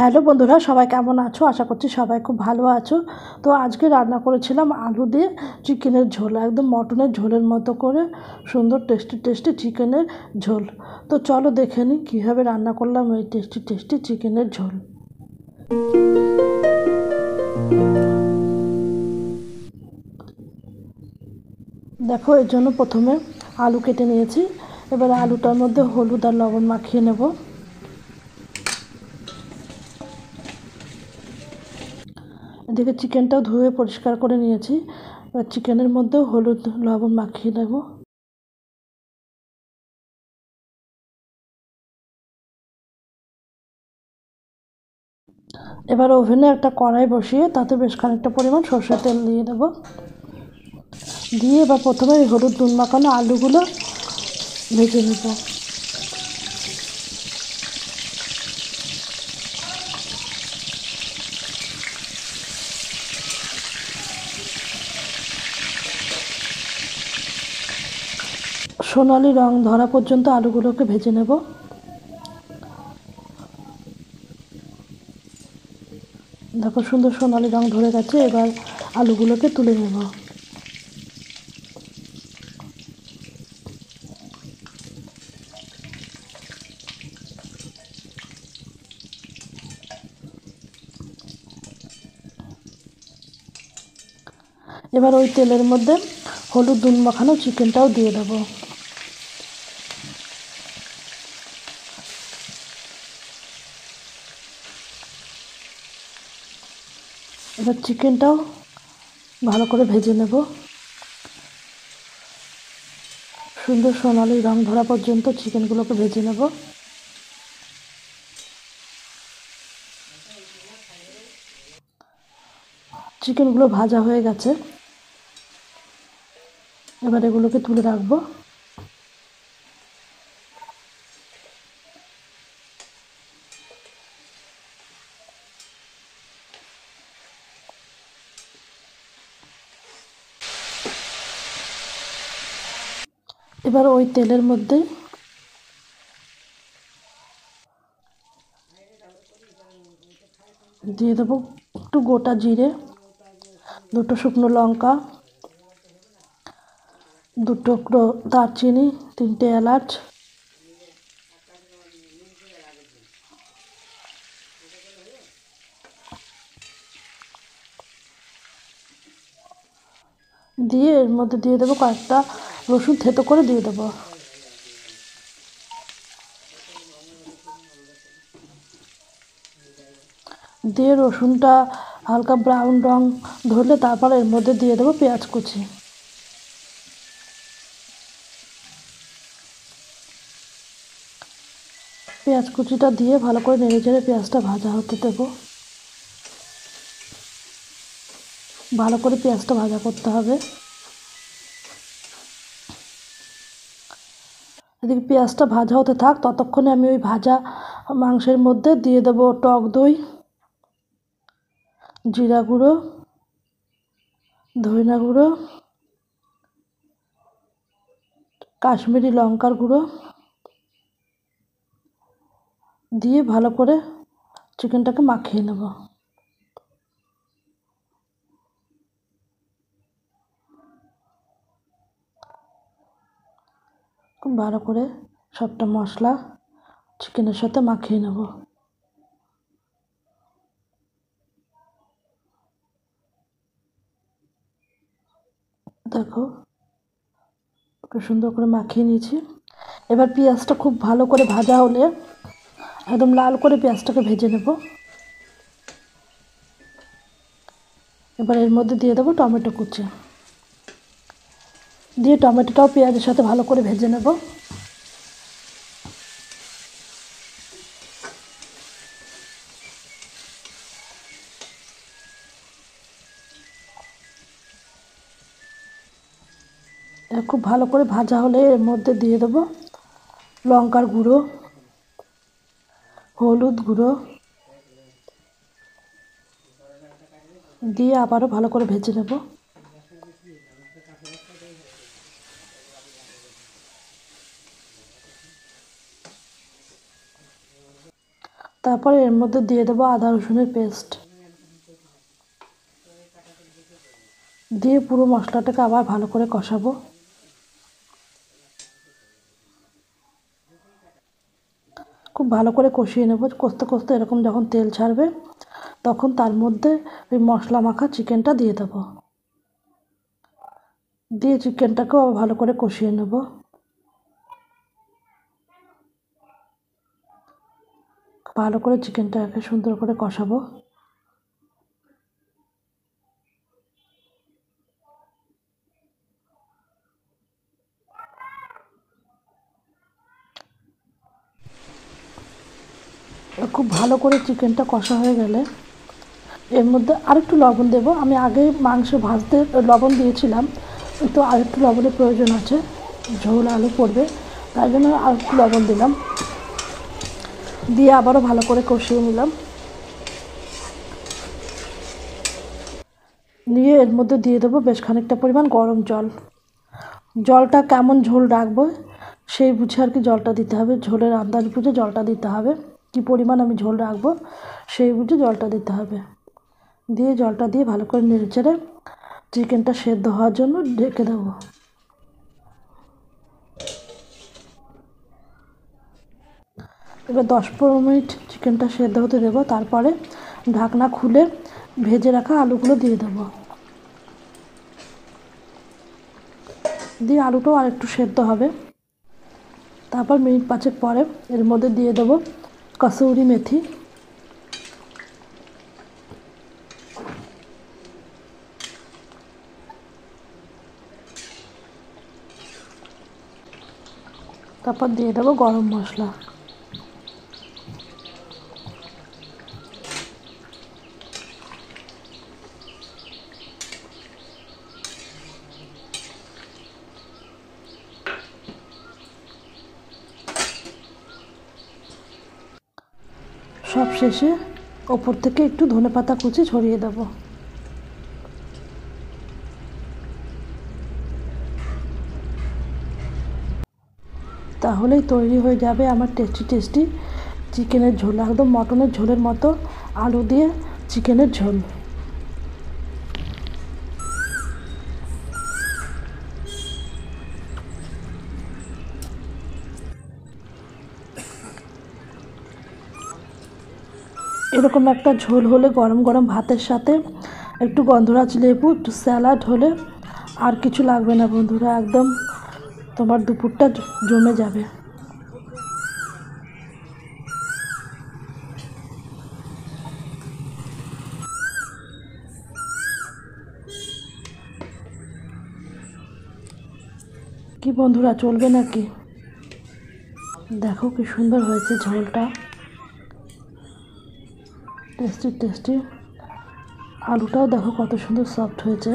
Hello বন্ধুরা, সবাই কেমন আছো? আশা করছি সবাই খুব ভালো আছো। তো আজকে রান্না করেছিলাম আলু দিয়ে চিকেনের ঝোল, একদম মটনের ঝোলের মতো করে সুন্দর টেস্টি টেস্টি চিকেনের ঝোল। তো চলো দেখে নিই কীভাবে রান্না করলাম এই টেস্টি টেস্টি চিকেনের ঝোল। দেখো, এর জন্য প্রথমে আলু কেটে নিয়েছি। এবার আলুটার মধ্যে হলুদ আর লবণ মাখিয়ে নেব। এদিকে চিকেনটাও ধুয়ে পরিষ্কার করে নিয়েছি। এবার চিকেনের মধ্যেও হলুদ লবণ মাখিয়ে নেব। এবার ওভেনে একটা কড়াই বসিয়ে তাতে বেশ খানিকটা পরিমাণ সরষের তেল দিয়ে দেবো। দিয়ে এবার প্রথমে হলুদ নুন মাখানো আলুগুলো ভেজে নেব। সোনালি রং ধরা পর্যন্ত আলুগুলোকে ভেজে নেব। দেখো, সুন্দর সোনালি রং ধরে গেছে। এবার আলুগুলোকে তুলে নেব। এবার ওই তেলের মধ্যে হলুদ নুন মাখানো চিকেনটাও দিয়ে দেবো। এবার চিকেনটাও ভালো করে ভেজে নেব। সুন্দর সোনালি রং ধরা পর্যন্ত চিকেনগুলোকে ভেজে নেব। চিকেনগুলো ভাজা হয়ে গেছে। এবার এগুলোকে তুলে রাখবো। এবার ওই তেলের মধ্যে দিয়ে দেবো একটু গোটা জিরে, দুটো শুকনো লঙ্কা, দুটো দারচিনি, তিনটে এলাচ, দিয়ে এর মধ্যে দিয়ে দেবো কয়েকটা রসুন থেতো করে দিয়ে দেবো। দিয়ে রসুনটা হালকা ব্রাউন রং ধরলে তারপর এর মধ্যে দিয়ে দেবো পেঁয়াজ কুচি। পেঁয়াজ কুচিটা দিয়ে ভালো করে নেড়ে চেড়ে পেঁয়াজটা ভাজা হতে দেবো। ভালো করে পেঁয়াজটা ভাজা করতে হবে। এদিকে পেঁয়াজটা ভাজা হতে থাক, ততক্ষণে আমি ওই ভাজা মাংসের মধ্যে দিয়ে দেবো টক দই, জিরা গুঁড়ো, ধনিয়া গুঁড়ো, কাশ্মীরি লঙ্কার গুঁড়ো দিয়ে ভালো করে চিকেনটাকে মাখিয়ে নেব। খুব ভালো করে সবটা মশলা চিকেনের সাথে মাখিয়ে নেব। দেখো, একটু সুন্দর করে মাখিয়ে নিয়েছি। এবার পেঁয়াজটা খুব ভালো করে ভাজা হলে একদম লাল করে পেঁয়াজটাকে ভেজে নেব। এবার এর মধ্যে দিয়ে দেবো টমেটো কুচি, দিয়ে টমেটোটাও পেঁয়াজের সাথে ভালো করে ভেজে নেব। খুব ভালো করে ভাজা হলে এর মধ্যে দিয়ে দেবো লঙ্কার গুঁড়ো, হলুদ গুঁড়ো দিয়ে আবারও ভালো করে ভেজে নেব। তারপরে এর মধ্যে দিয়ে দেবো আদা রসুনের পেস্ট, দিয়ে পুরো মশলাটাকে আবার ভালো করে কষাবো। খুব ভালো করে কষিয়ে নেব। কষতে কষতে এরকম যখন তেল ছাড়বে তখন তার মধ্যে ওই মশলা মাখা চিকেনটা দিয়ে দেবো। দিয়ে চিকেনটাকেও ভালো করে কষিয়ে নেব। ভালো করে চিকেনটাকে সুন্দর করে কষাবো। খুব ভালো করে চিকেনটা কষা হয়ে গেলে এর মধ্যে আরেকটু লবণ দেব। আমি আগে মাংস ভাজতে লবণ দিয়েছিলাম, তো আরেকটু লবণের প্রয়োজন আছে, ঝোল আলু পড়বে, তাই জন্য আরেকটু লবণ দিলাম। দিয়ে আবারও ভালো করে কষিয়ে নিলাম। নিয়ে এর মধ্যে দিয়ে দেবো বেশ খানিকটা পরিমাণ গরম জল। জলটা কেমন ঝোল রাখবো সেই বুঝে আর কি জলটা দিতে হবে, ঝোলের আন্দাজ বুঝে জলটা দিতে হবে। কী পরিমাণ আমি ঝোল রাখবো সেই বুঝে জলটা দিতে হবে। দিয়ে জলটা দিয়ে ভালো করে নেড়েচেড়ে চিকেনটা সেদ্ধ হওয়ার জন্য ঢেকে দেবো। এবার 10-15 মিনিট চিকেনটা সেদ্ধ হতে দেবো। তারপরে ঢাকনা খুলে ভেজে রাখা আলুগুলো দিয়ে দেবো। দিয়ে আলুটাও আরেকটু সেদ্ধ হবে। তারপর মিনিট 5 পরে এর মধ্যে দিয়ে দেবো কসুরি মেথি, তারপর দিয়ে দেবো গরম মশলা। সব শেষে ওপর থেকে একটু ধনেপাতা কুচি ছড়িয়ে দেবো। তাহলেই তৈরি হয়ে যাবে আমার টেস্টি টেস্টি চিকেনের ঝোল, একদম মটনের ঝোলের মতো আলু দিয়ে চিকেনের ঝোল। এরকম একটা ঝোল হলে গরম গরম ভাতের সাথে একটু গন্ধরাজ লেবু, একটু স্যালাড হলে আর কিছু লাগবে না বন্ধুরা, একদম তোমার দুপুরটা জমে যাবে। কি বন্ধুরা, চলবে নাকি? দেখো কি সুন্দর হয়েছে ঝোলটা, টেস্টি টেস্টি। আলুটাও দেখো কত সুন্দর সফট হয়েছে।